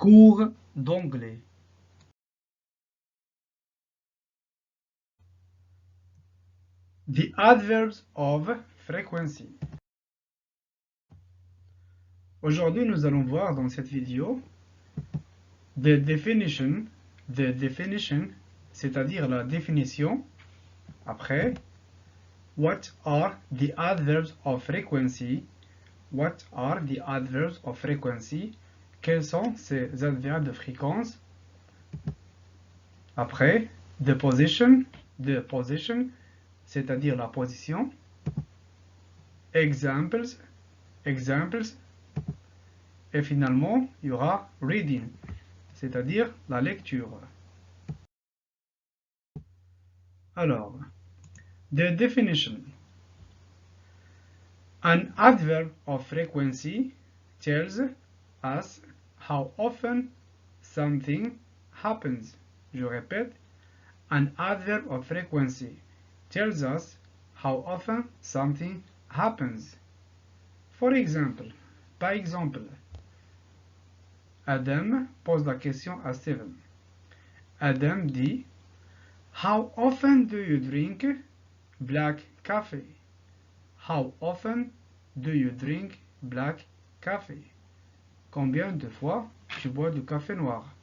Cours d'anglais. The adverbs of frequency. Aujourd'hui, nous allons voir dans cette vidéo the definition, c'est-à-dire la définition. Après, what are the adverbs of frequency? What are the adverbs of frequency? Quels sont ces adverbes de fréquence? Après, the position, c'est-à-dire la position. Examples, et finalement, il y aura reading, c'est-à-dire la lecture. Alors, the definition. An adverb of frequency tells us how often something happens. Je répète, an adverb of frequency tells us how often something happens. For example, par exemple, Adam pose la question à Steven. Adam dit, how often do you drink black coffee? How often do you drink black coffee? Combien de fois tu bois du café noir?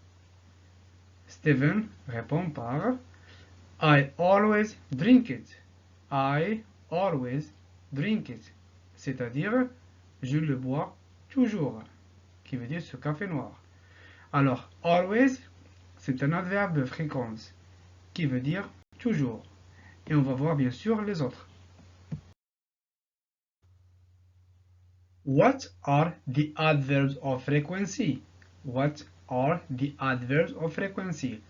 Steven répond par I always drink it. I always drink it. C'est-à-dire, je le bois toujours, qui veut dire ce café noir. Alors, always, c'est un adverbe de fréquence, qui veut dire toujours. Et on va voir bien sûr les autres. What are the adverbs of frequency? What are the adverbs of frequency?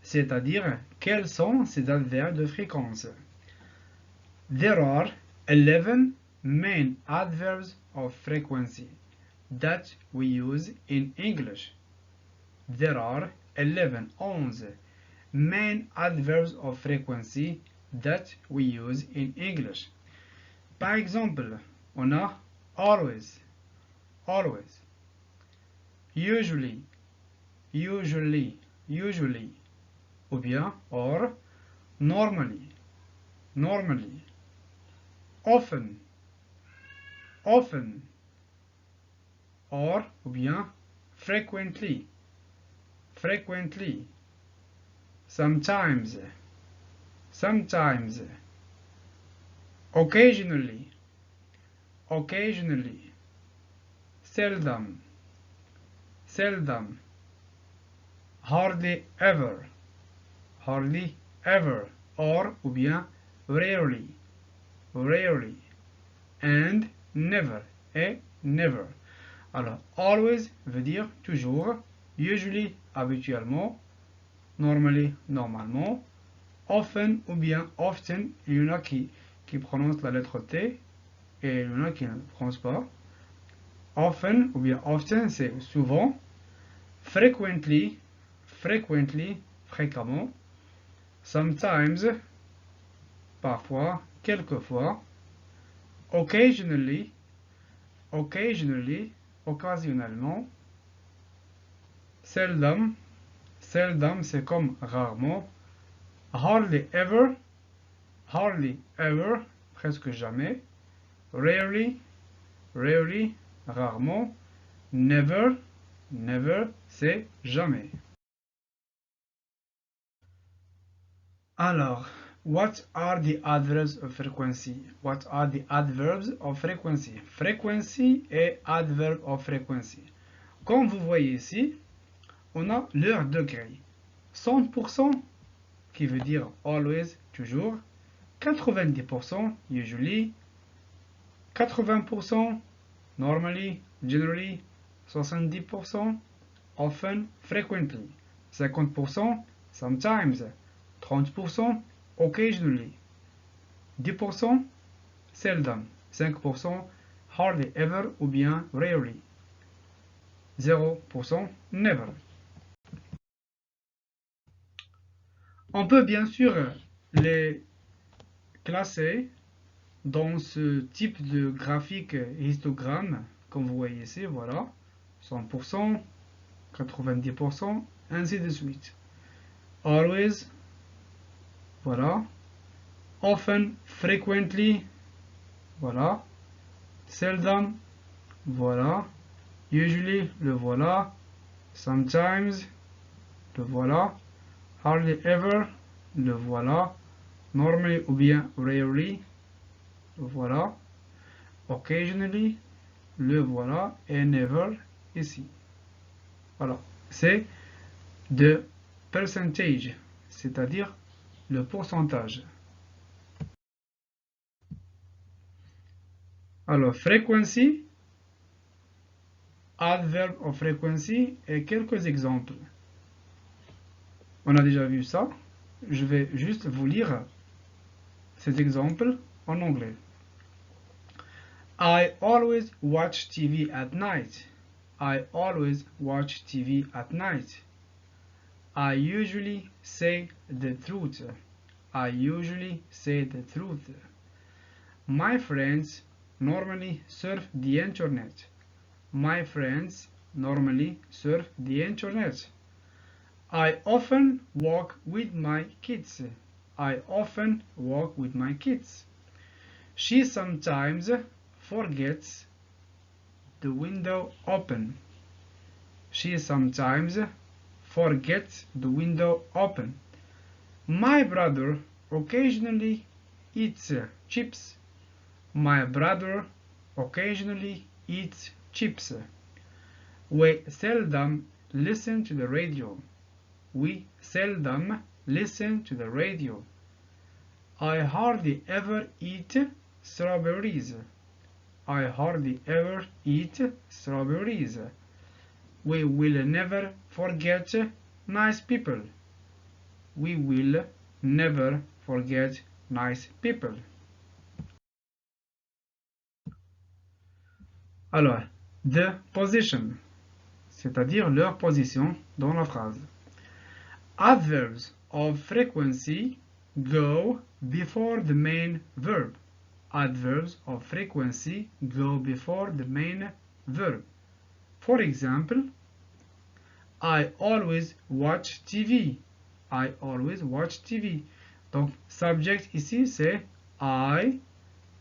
C'est-à-dire, quels sont ces adverbes de fréquence? There are 11 main adverbs of frequency that we use in English. There are 11 main adverbs of frequency that we use in English. Par exemple, on a always, usually, ou bien or, normally, often, or ou bien frequently, sometimes, occasionally, seldom, hardly ever, or ou bien rarely, and never, et never. Alors, always veut dire toujours, usually, habituellement, normally, normalement, often ou bien often, il y en a qui prononcent la lettre T et il y en a qui ne prononcent pas. Often ou bien often, c'est souvent. Frequently, fréquemment. Sometimes, parfois, quelquefois. Occasionally, occasionnellement. Seldom, c'est comme rarement. Hardly ever, presque jamais. Rarely, rarement. Never, c'est jamais. Alors, what are the adverbs of frequency? What are the adverbs of frequency? Frequency et adverb of frequency. Comme vous voyez ici, on a leur degré. 100% qui veut dire always, toujours. 90% usually. 80% normally, generally. 70% often, frequently. 50% sometimes. 30% occasionally. 10% seldom. 5% hardly ever ou bien rarely. 0% never. On peut bien sûr les classer dans ce type de graphique histogramme, comme vous voyez ici, voilà. 100%, 90%, ainsi de suite. Always, voilà. Often, frequently, voilà. Seldom, voilà. Usually, le voilà. Sometimes, le voilà. Hardly ever, le voilà. Normally ou bien rarely, le voilà. Occasionally, le voilà. Et never, ici. Voilà. C'est de percentage, c'est-à-dire le pourcentage. Alors, frequency, adverb of frequency et quelques exemples. On a déjà vu ça. Je vais juste vous lire ces exemples en anglais. I always watch TV at night. I always watch TV at night. I usually say the truth. I usually say the truth. My friends normally surf the internet. My friends normally surf the internet. I often walk with my kids. I often walk with my kids. She sometimes forgets the window open. She sometimes forgets the window open. My brother occasionally eats chips. My brother occasionally eats chips. We seldom listen to the radio. We seldom listen to the radio. I hardly ever eat strawberries. I hardly ever eat strawberries. We will never forget nice people. We will never forget nice people. Alors, the position, c'est-à-dire leur position dans la phrase. Adverbs of frequency go before the main verb. Adverbs of frequency go before the main verb. For example, I always watch TV. I always watch TV. Donc, subject ici c'est I.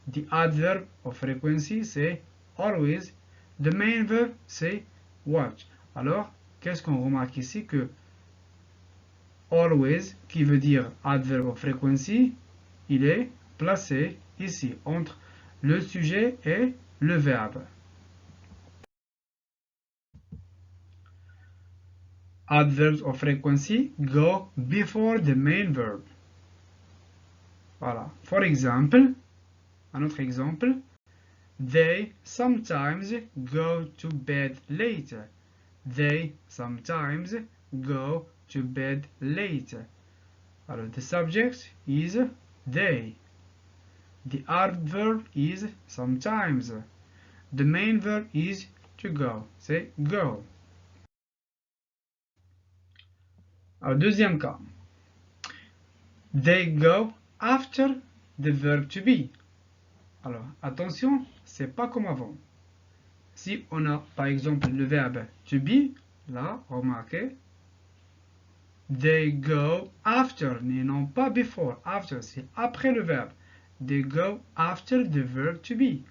The adverb of frequency c'est always. The main verb c'est watch. Alors, qu'est-ce qu'on remarque ici que always, qui veut dire adverb of frequency, il est placé ici entre le sujet et le verbe. Adverbs of frequency go before the main verb. Voilà. For example, un autre exemple, they sometimes go to bed late. They sometimes go to bed late. Alors, the subject is they. The adverb is sometimes. The main verb is to go. C'est go. Alors, deuxième cas. They go after the verb to be. Alors, attention, c'est pas comme avant. Si on a, par exemple, le verbe to be, là, remarquez, they go after, et non pas before. After, c'est après le verbe. They go after the verb to be.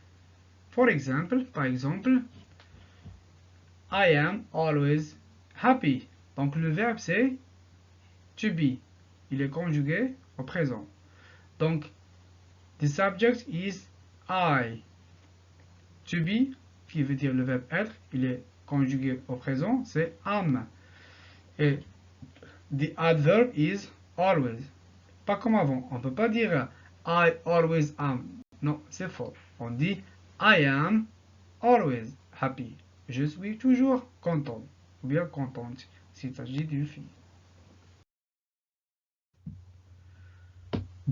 For example, par exemple, I am always happy. Donc, le verbe, c'est to be. Il est conjugué au présent. Donc, the subject is I. To be, qui veut dire le verbe être, il est conjugué au présent, c'est am. Et the adverb is always. Pas comme avant. On ne peut pas dire I always am. Non, c'est faux. On dit I am always happy. Je suis toujours content. Ou bien contente, s'il s'agit d'une fille.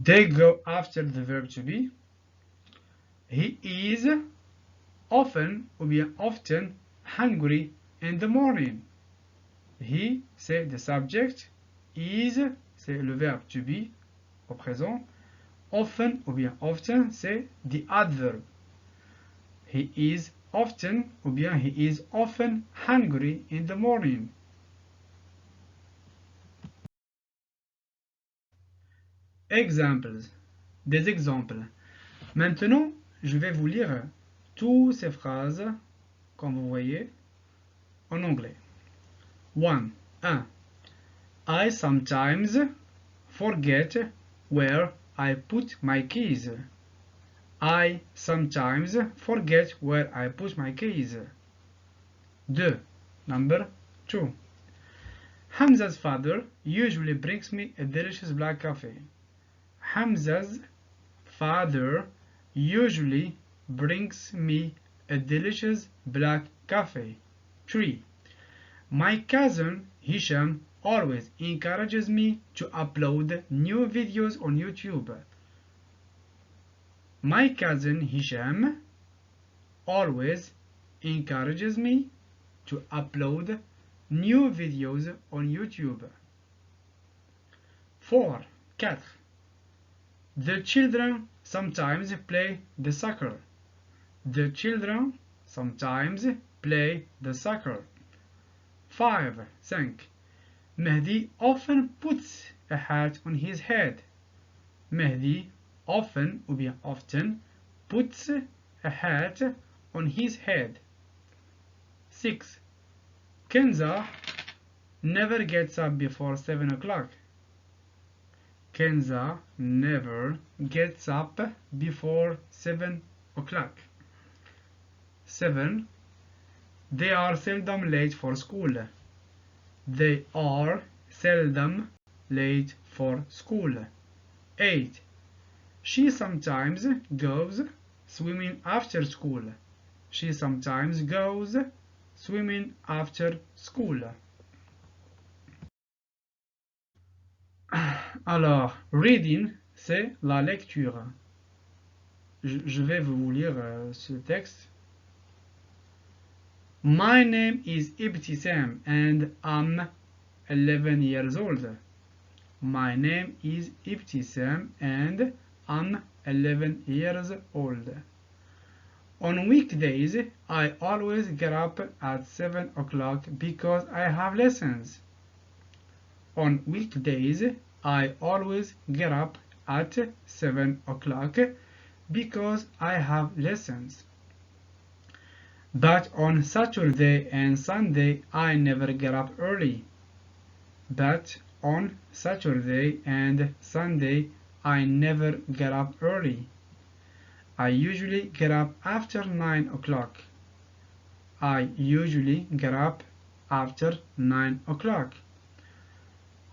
They go after the verb to be. He is often ou bien often hungry in the morning. He, c'est the subject. Is, c'est le verbe to be au présent. Often ou bien often, c'est the adverb. He is often ou bien he is often hungry in the morning. Examples. Des exemples. Maintenant, je vais vous lire toutes ces phrases, comme vous voyez, en anglais. 1. I sometimes forget where I put my keys. I sometimes forget where I put my keys. 2. Number 2. Hamza's father usually brings me a delicious black coffee. Hamza's father usually brings me a delicious black coffee. 3. My cousin Hisham always encourages me to upload new videos on YouTube. My cousin Hisham always encourages me to upload new videos on YouTube. 4. The children sometimes play the soccer. The children sometimes play the soccer. 5. Mehdi often puts a hat on his head. Mehdi often ou bien often puts a hat on his head. 6. Kenza never gets up before 7 o'clock. Kenza never gets up before 7 o'clock. 7. They are seldom late for school. They are seldom late for school. 8. She sometimes goes swimming after school. She sometimes goes swimming after school. Alors, reading, c'est la lecture. Je vais vous lire ce texte. My name is Ibtisam and I'm 11 years old. My name is Ibtisam and I'm 11 years old. On weekdays, I always get up at 7 o'clock because I have lessons. On weekdays, I always get up at 7 o'clock because I have lessons. But on Saturday and Sunday, I never get up early. But on Saturday and Sunday, I never get up early. I usually get up after 9 o'clock. I usually get up after 9 o'clock.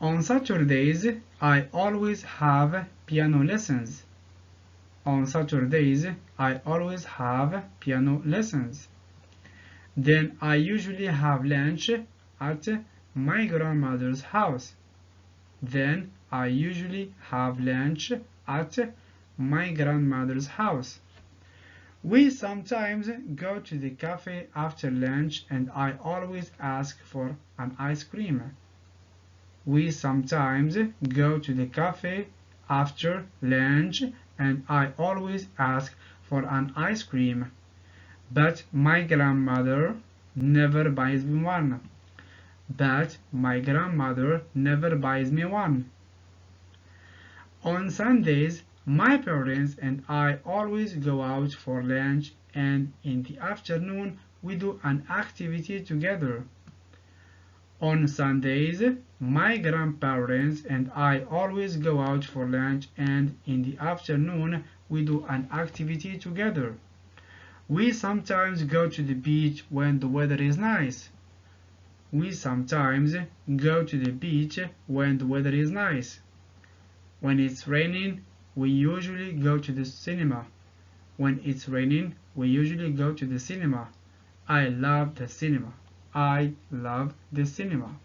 On Saturdays, I always have piano lessons. On Saturdays, I always have piano lessons. Then I usually have lunch at my grandmother's house. Then I usually have lunch at my grandmother's house. We sometimes go to the cafe after lunch and I always ask for an ice cream. We sometimes go to the cafe after lunch and I always ask for an ice cream. But my grandmother never buys me one. But my grandmother never buys me one. On Sundays, my parents and I always go out for lunch and in the afternoon we do an activity together. On Sundays, my grandparents and I always go out for lunch and in the afternoon we do an activity together. We sometimes go to the beach when the weather is nice. We sometimes go to the beach when the weather is nice. When it's raining, we usually go to the cinema. When it's raining, we usually go to the cinema. I love the cinema. I love the cinema.